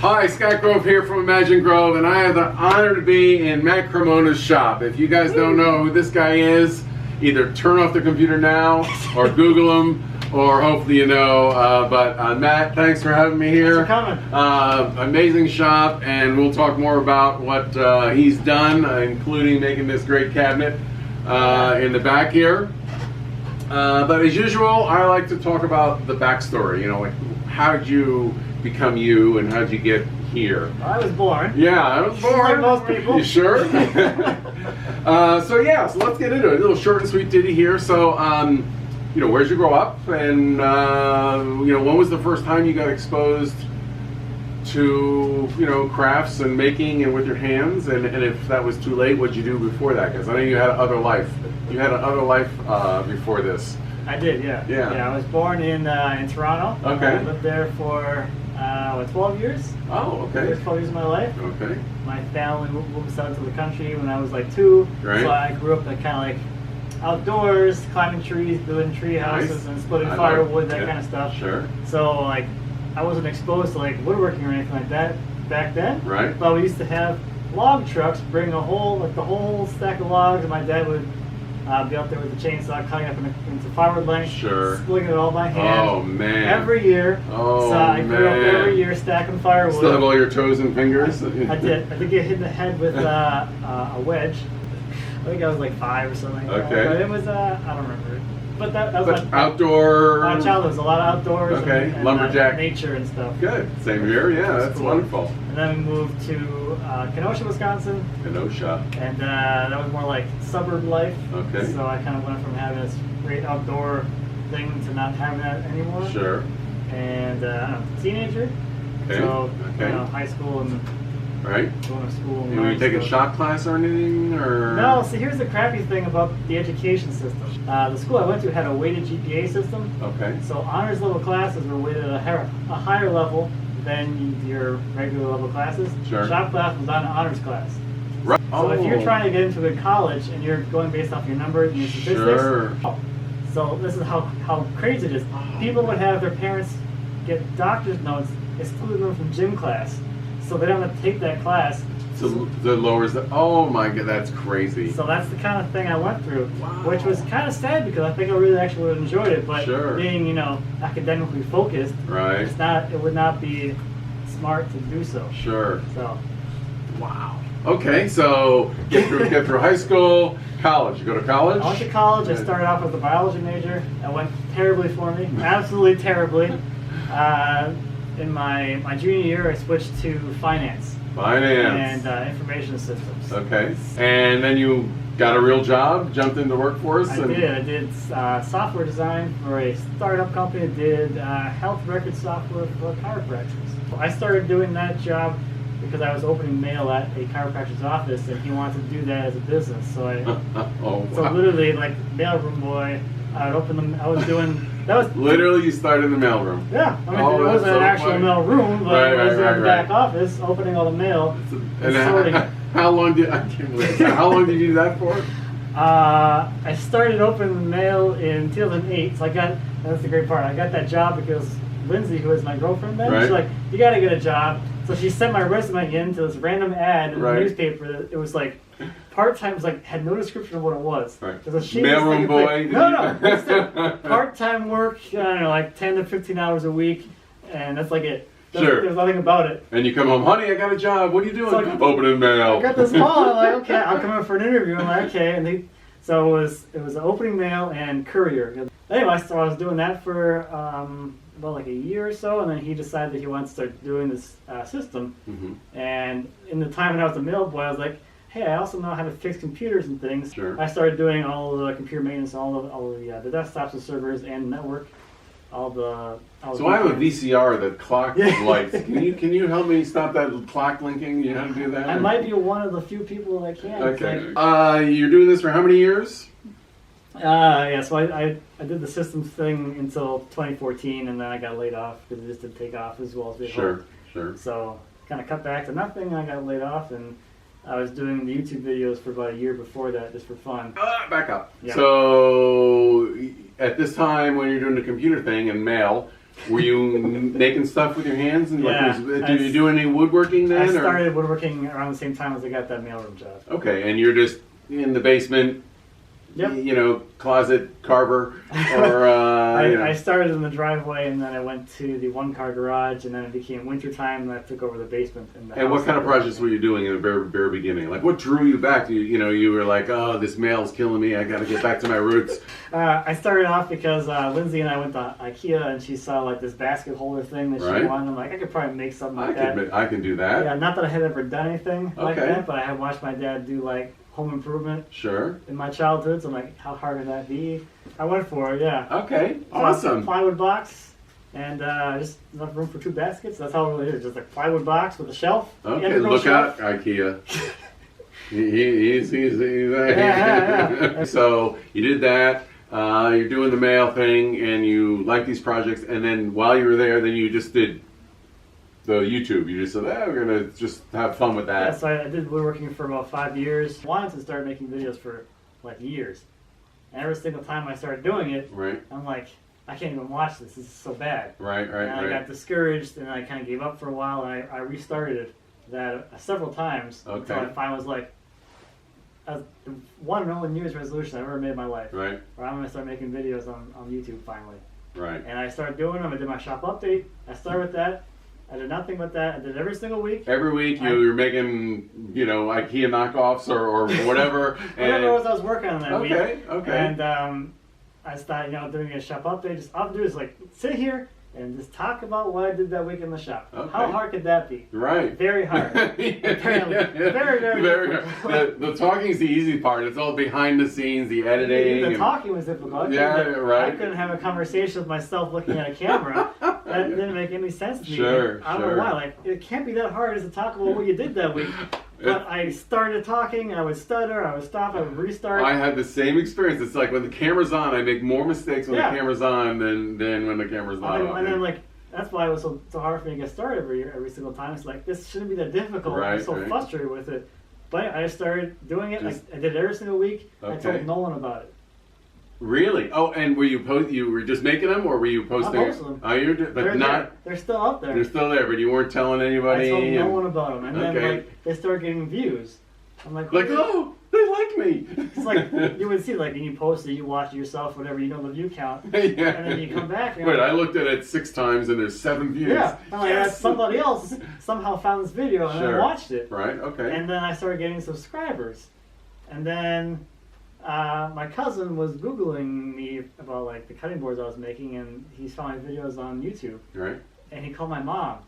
Hi, Scott Grove here from Imagine Grove, and I have the honor to be in Matt Cremona's shop. If you guys don't know who this guy is, either turn off the computer now or Google him, or hopefully you know. Matt, thanks for having me here. Thanks for coming. Amazing shop, and we'll talk more about what he's done, including making this great cabinet in the back here. But as usual, I like to talk about the backstory. You know, like how did you become you, and how did you get here? I was born. Yeah, I was born. Like most people. You sure? So let's get into it. A little short and sweet ditty here. So, you know, where'd you grow up, and you know, when was the first time you got exposed to, you know, crafts and making and with your hands, and if that was too late, what'd you do before that? Because I know you had another life. You had another life before this. I did, yeah. Yeah. I was born in Toronto. Okay. I lived there for 12 years. Oh, okay. The first 12 years of my life. Okay. My family moved out to the country when I was like 2. Right. So I grew up like kind of like outdoors, climbing trees, building tree houses, and splitting firewood, that kind of stuff. Sure. So like I wasn't exposed to like woodworking or anything like that back then. Right. But we used to have log trucks bring the whole stack of logs, and my dad would be out there with the chainsaw, cutting up into firewood length, splitting it all by hand. Oh man! Every year. Oh so I grew up every year stacking firewood. Still have all your toes and fingers? I did. I did get hit in the head with a wedge. I think I was like 5 or something like that. But it was I don't remember. But that was like outdoor. My childhood was a lot of outdoors. And lumberjack, nature and stuff. Good. Same here. Yeah, that's cool. Wonderful. And then we moved to Kenosha, Wisconsin. Kenosha. And that was more like suburb life. Okay. So I kind of went from having this great outdoor thing to not having that anymore. Sure. And teenager. Okay. So you know, high school and going to school. And were you taking shop class or anything, or? No. See, here's the crappy thing about the education system. The school I went to had a weighted GPA system. Okay. So honors level classes were weighted at a higher level than your regular level classes. Sure. Shop class was on an honors class. Right. So if you're trying to get into a college and you're going based off your numbers and your statistics, so this is how crazy it is. People would have their parents get doctor's notes excluding them from gym class, so they don't have to take that class. So the lowers the. Oh my God, that's crazy. So that's the kind of thing I went through, which was kind of sad because I think I really actually would have enjoyed it. But being, you know, academically focused, it would not be smart to do so. Sure. So. Wow. Okay, so get through high school, college. You go to college? I went to college. I started off with a biology major. That went terribly for me, absolutely terribly. In my junior year, I switched to finance. And information systems. Okay. And then you got a real job, jumped into the workforce? I did software design for a startup company. I did health record software for chiropractors. I started doing that job because I was opening mail at a chiropractor's office, and he wanted to do that as a business. So so literally, like mailroom boy, I would open them. I was doing that was literally you started in the mailroom. Yeah, I mean it wasn't an actual mail room, but it was in the back office, opening all the mail and sorting. How long did How long did you do that for? I started opening mail in 2008. So that's the great part. I got that job because Lindsay, who was my girlfriend then, she's like, "You got to get a job." So she sent my resume into this random ad in the newspaper. It was like part-time, was like had no description of what it was. Right. It was a mailroom boy. No. Part-time work, I don't know, like 10 to 15 hours a week, and that's like it. There's nothing about it. And you come home, honey, I got a job. What are you doing? Opening mail. I got this call. I'm like, okay, I'll come in for an interview. I'm like, okay, and so it was opening mail and courier. Anyway, so I was doing that for about like a year or so, and then he decided that he wanted to start doing this system. Mm-hmm. And in the time when I was a mail boy, I was like, hey, I also know how to fix computers and things. Sure. I started doing all the computer maintenance, all the desktops and servers and network, So I have a VCR that clock lights. Can you help me stop that clock linking? You know how to do that? I might be one of the few people that can. Okay. You're doing this for how many years? So I did the systems thing until 2014, and then I got laid off because it just didn't take off as well as we hoped. Sure. So kind of cut back to nothing. I got laid off, and I was doing the YouTube videos for about a year before that, just for fun. Back up. Yeah. So at this time, when you're doing the computer thing and mail, Were you making stuff with your hands? And Yeah, did you do any woodworking then? I started woodworking around the same time as I got that mailroom job. Okay, and you're just in the basement, Yep. you know, closet carver, or I started in the driveway, and then I went to the one-car garage, and then it became wintertime, and I took over the basement. And what kind of projects were you doing in the very beginning? Like, what drew you back? You were like, oh, this mail's killing me. I got to get back to my roots. I started off because Lindsay and I went to IKEA, and she saw like this basket holder thing that she wanted. I'm like, I could probably make something like that. I can do that. Yeah, not that I had ever done anything like that, but I had watched my dad do like home improvement. Sure. In my childhood, so I'm like, how hard would that be? I went for it, yeah. Okay, so awesome. A plywood box, and just enough room for 2 baskets. That's all it really is, just a plywood box with a shelf. Okay, look out, IKEA. he's yeah. So you did that. You're doing the mail thing, and you like these projects, and then while you were there, then you just did the YouTube. You just said, we're gonna just have fun with that. Yeah, so I did woodworking for about 5 years. Wanted to start making videos for like years. And every single time I started doing it, I'm like, I can't even watch this. This is so bad. Right. And I got discouraged, and I kind of gave up for a while, and I restarted that several times until I finally was like, the one and only New Year's resolution I've ever made in my life. Right. Where I'm gonna start making videos on YouTube finally. Right. And I started doing them. I did my shop update. I started with that. I did nothing but that. I did it every single week. Every week you're making, IKEA knockoffs or whatever. Whatever it was I was working on that week. Okay. And I started, doing a shop update. Just all I do is like sit here and just talk about what I did that week in the shop. Okay. How hard could that be? Right. Very hard. Apparently. Very hard. The talking is the easy part. It's all behind the scenes, the editing. The talking was difficult. I couldn't have a conversation with myself looking at a camera. That didn't make any sense to me. I don't know why. Like, it can't be that hard to talk about what you did that week. But I started talking, I would stutter, I would stop, I would restart. I had the same experience. It's like when the camera's on, I make more mistakes when the camera's on than when the camera's not on. And then, like, that's why it was so hard for me to get started every single time. It's like, this shouldn't be that difficult. I'm so frustrated with it. But I started doing it. I did it every single week. I told no one about it. Really? Oh, and were you were just making them, or were you posting? I posted them. Oh, they're still out there. They're still there, but you weren't telling anybody. I told no one about them, and then they started getting views. I'm like, oh, they like me. It's like you would see, like, when you post it, you watch it yourself, whatever, the view count, and then you come back. Wait, I looked at it 6 times, and there's 7 views. Yeah, I'm like, somebody else somehow found this video and I watched it. Right. Okay. And then I started getting subscribers, and then. My cousin was Googling me about like the cutting boards I was making, and he saw my videos on YouTube. Right. And he called my mom,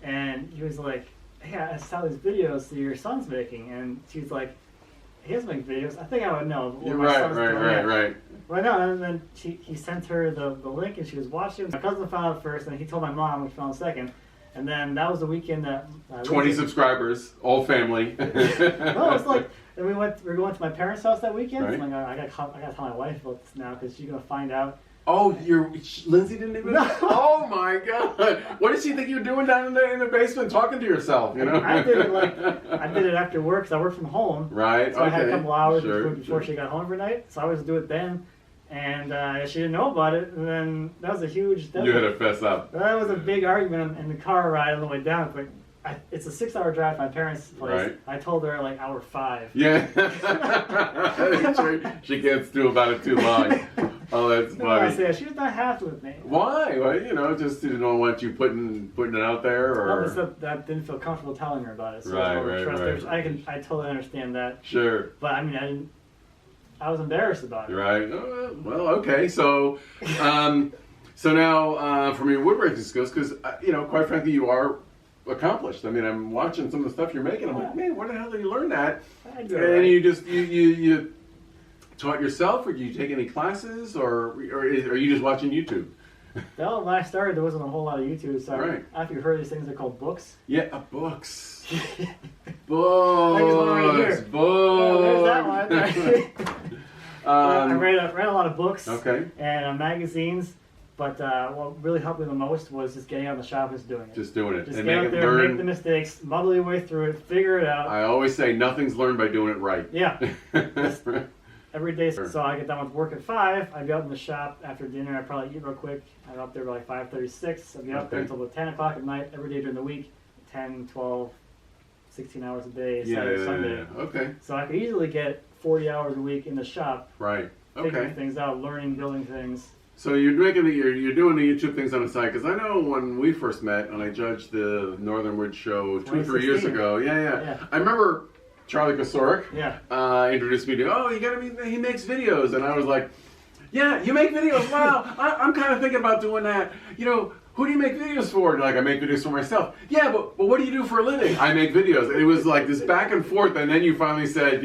and he was like, "Hey, I saw these videos that your son's making," and she's like, "He doesn't make videos." I think I would know. Right. Right now, and then he sent her the link, and she was watching. My cousin found it first, and he told my mom, which found it second. And then that was the weekend that 20 subscribers, all family. No, it's like. And we were going to my parents' house that weekend. Right. So I got to tell my wife about this now because she's gonna find out. Oh, Lindsay didn't even. No. Oh my God! What did she think you were doing down in the basement, talking to yourself? I did it after work because I work from home. Right. So I had a couple hours before she got home every night. So I always do it then. And she didn't know about it. And then that was a huge. You had to fess up. That was a big argument in the car ride on the way down. Like, it's a 6-hour drive to my parents' place. Right. I told her like hour 5. Yeah. She gets through about it too long. Oh, that's funny. I said she was not happy with me. Why? Well, just didn't want you putting it out there, or. Well, that didn't feel comfortable telling her about it. So right. I totally understand that. Sure. But I mean, I was embarrassed about it. Right. Well, okay. So, so now from your woodworking skills, because quite frankly, you are accomplished. I mean, I'm watching some of the stuff you're making. I'm like, man, where the hell did you learn that? And you just you taught yourself, or did you take any classes, or are you just watching YouTube? Well, when I started, there wasn't a whole lot of YouTube. So after you've heard these things, they're called books. Yeah, books. Books. Books. Yeah, there's that one. I read a lot of books. Okay. And magazines. But what really helped me the most was just getting out of the shop and doing it. Just doing it. Just get out there, make the mistakes, muddle your way through it, figure it out. I always say nothing's learned by doing it right. Yeah. every day. Sure. So I get done with work at 5. I'd be out in the shop after dinner. I'd probably eat real quick. I'm up there by like 5:36. I'd be up there until about 10 o'clock at night every day during the week. 10, 12, 16 hours a day, Saturday, Sunday. Yeah. Okay. So I could easily get 40 hours a week in the shop. Right. Figuring Okay. things out, learning, building things. So you're doing the YouTube things on the side, because I know when we first met and I judged the Northern Wood show 2-3 years 2016. ago. Yeah. I remember Charlie Kosoric Yeah. introduced me to, you gotta be, he makes videos, and I was like, yeah, you make videos. Wow, I'm kind of thinking about doing that. Who do you make videos for? And like, I make videos for myself. Yeah, but what do you do for a living? I make videos. And it was like this back and forth, and then you finally said,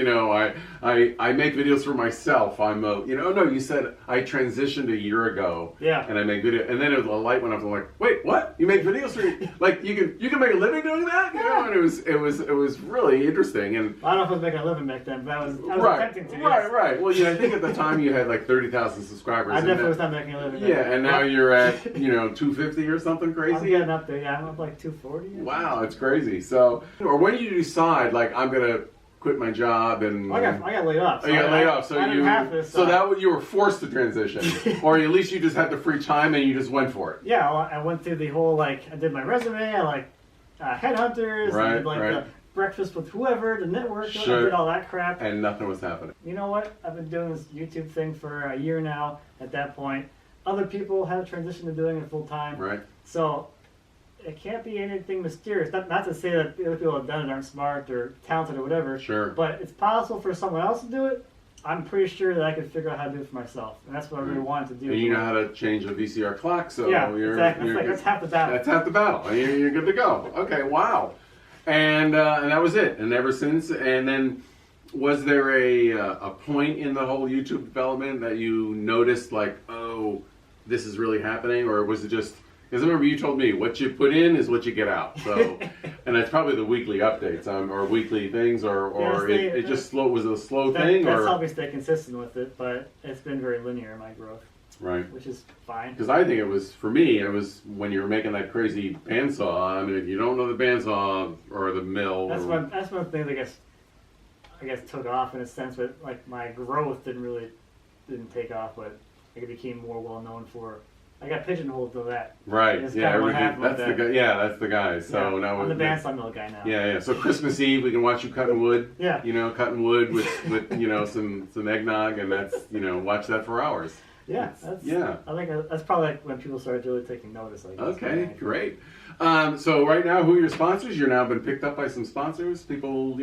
I make videos for myself. No, you said I transitioned a year ago. Yeah. And I make videos, and then a light went up. I'm like, wait, what? You make videos for like you can make a living doing that? And it was really interesting. And I don't know if I was making a living back then, but I was attempting to. Right. Well, I think at the time you had like 30,000 subscribers. I definitely was not making a living. Yeah, and now you're at 250 or something crazy. I'm getting up there. Yeah, I'm up like 240. Wow, it's crazy. So, or when did you decide like I'm gonna quit my job and I got laid off. So you got laid off. So you were forced to transition, or at least you just had the free time and you just went for it. Yeah, well, I went through the whole I did my resume. I headhunters. I did the breakfast with whoever, the network. Sure. I did all that crap. And nothing was happening. You know what? I've been doing this YouTube thing for a year now. At that point, other people have transitioned to doing it full time. Right. So it can't be anything mysterious. Not to say that the other people who have done it aren't smart or talented or whatever. Sure. But it's possible for someone else to do it. I'm pretty sure that I could figure out how to do it for myself, and that's what I really wanted to do. And you know how to change a VCR clock, so yeah, exactly. That's half the battle. That's half the battle, and you're good to go. Okay, wow. And that was it. And ever since, and then was there a point in the whole YouTube development that you noticed like, oh, this is really happening, or was it just? Because I remember you told me what you put in is what you get out. So, and that's probably the weekly updates or weekly things, or it just was a slow thing. That's helped me stay consistent with it, but it's been very linear in my growth. Right. Which is fine. Because I think it was, for me, it was when you were making that crazy bandsaw. I mean, if you don't know the bandsaw or the mill. That's one of the things I guess took off in a sense, but like my growth didn't take off, but I became more well known for. I got pigeonholed to that. Right. Yeah. That's the guy. Yeah, that's the guy. So now I'm the bandsaw mill guy now. Yeah. So Christmas Eve we can watch you cutting wood. Yeah. Cutting wood with some eggnog, and that's watch that for hours. Yeah. I think that's probably like when people started really taking notice. Okay, great. So right now, who are your sponsors? You're now been picked up by some sponsors. People,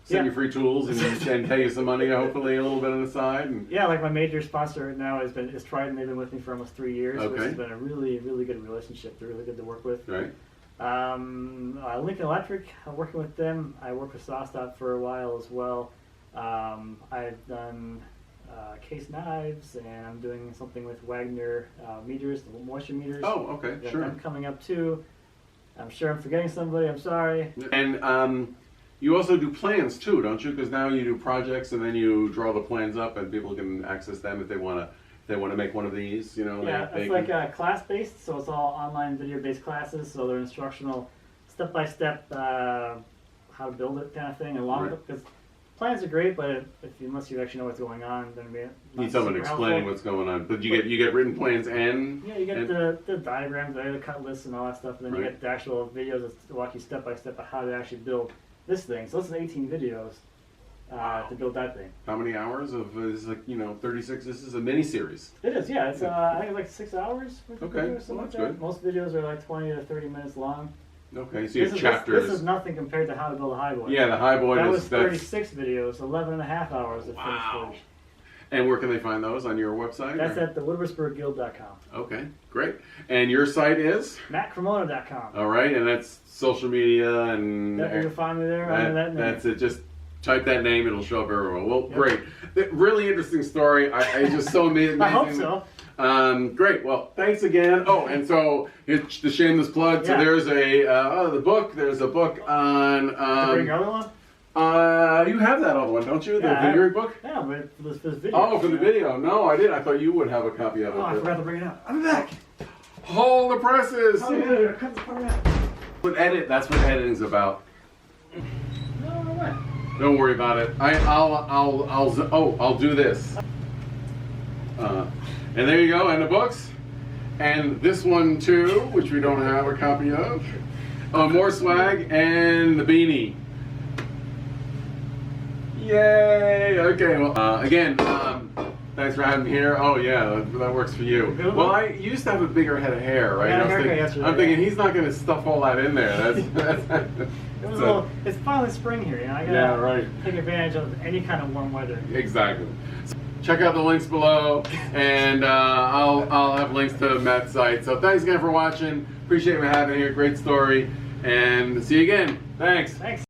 send you free tools and pay you some money, hopefully a little bit on the side. And... Yeah, like my major sponsor right now is Trident. They've been with me for almost 3 years, okay. which has been a really, really good relationship. They're really good to work with. Right. Lincoln Electric, I'm working with them. I worked with SawStop for a while as well. I've done Case Knives, and I'm doing something with Wagner meters, the moisture meters. Oh, okay, sure. I'm coming up too. I'm sure I'm forgetting somebody. I'm sorry. And you also do plans too, don't you? Because now you do projects, and then you draw the plans up, and people can access them if they want to make one of these. Yeah, it's like class based, so it's all online video based classes. So they're instructional, step by step, how to build it kind of thing, along with because. Plans are great, but unless you actually know what's going on, then we need someone explaining what's going on. But you get written plans and you get the diagrams, the cut lists, and all that stuff, and then you get the actual videos that walk you step by step of how to actually build this thing. So this is 18 videos to build that thing. How many hours of this is 36? This is a mini series. It is, yeah. It's I think it's like 6 hours. Okay, so that's good. Most videos are like 20 to 30 minutes long. Okay, so you have chapters. This is nothing compared to how to build a highboy. Yeah, the highboy that was 36 videos, 11 and a half hours of finished footage. And where can they find those? On your website? That's at thewoodworksburgguild.com. Okay, great. And your site is? mattcremona.com. All right, and that's social media and... You can find me there under that name. That's it. Just type that name, it'll show up everywhere. Well, great. Really interesting story. I just so amazing. I hope so. Great. Well, thanks again. Oh, and so here's the shameless plug. So there's the book. There's a book on. Bring your other one. You have that other one, don't you? The video book. Yeah, but for this video. Oh, for the video. No, I didn't. I thought you would have a copy of it. Oh, I forgot to bring it out. I'm back. Hold the presses. Oh yeah, cut the part out. That's what editing's about. No way. Don't worry about it. I'll do this. And there you go, and the books. And this one too, which we don't have a copy of. More swag and the beanie. Yay! Okay, well, again, thanks for having me here. Oh yeah, that works for you. Well, I used to have a bigger head of hair, right? I'm thinking he's not going to stuff all that in there. It's finally spring here, you know. I gotta take advantage of any kind of warm weather. Exactly. So check out the links below, and I'll have links to Matt's site. So thanks again for watching. Appreciate you having here. Great story, and see you again. Thanks. Thanks.